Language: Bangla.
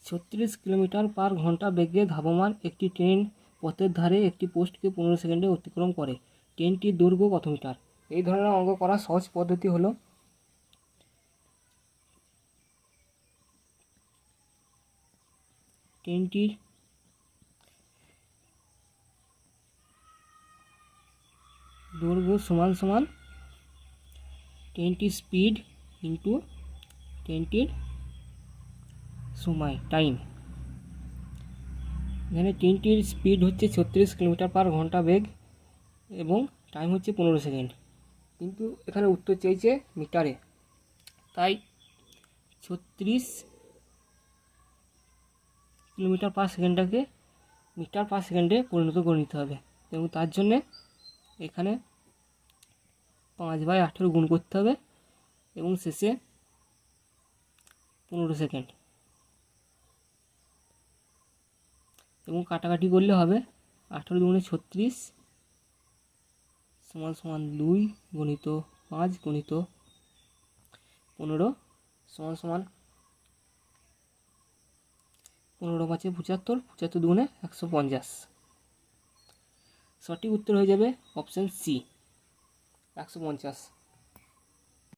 36 কিলোমিটার/ঘন্টা বেগে ধাবমান একটি ট্রেন পথের ধারে একটি পোস্টকে 15 সেকেন্ডে অতিক্রম করে। ট্রেনটির দৈর্ঘ্য কত মিটার? এই ধরনের অঙ্ক করার সহজ পদ্ধতি হলো ট্রেনটির দৈর্ঘ্য সমান সমান ট্রেনটির স্পিড ইন্টু ট্রেনটির সময়, টাইম। এখানে ট্রেনটির স্পিড হচ্ছে 36 কিলোমিটার/ঘন্টা বেগ এবং টাইম হচ্ছে 15 সেকেন্ড, কিন্তু এখানে উত্তর চেয়েছে মিটারে, তাই 36 কিলোমিটার/সেকেন্ডটাকে মিটার/সেকেন্ডে পরিণত করে নিতে হবে এবং তার জন্যে এখানে 5/18 গুণ করতে হবে এবং শেষে 15 সেকেন্ড এবং কাটাকাটি করলে হবে 18 দুগুণে 36 সমান সমান 2 গুণিত 5 গুণিত 15 সমান সমান 15 5 75, 75 দুগুণে 150। সঠিক উত্তর হয়ে যাবে অপশান সি, 150।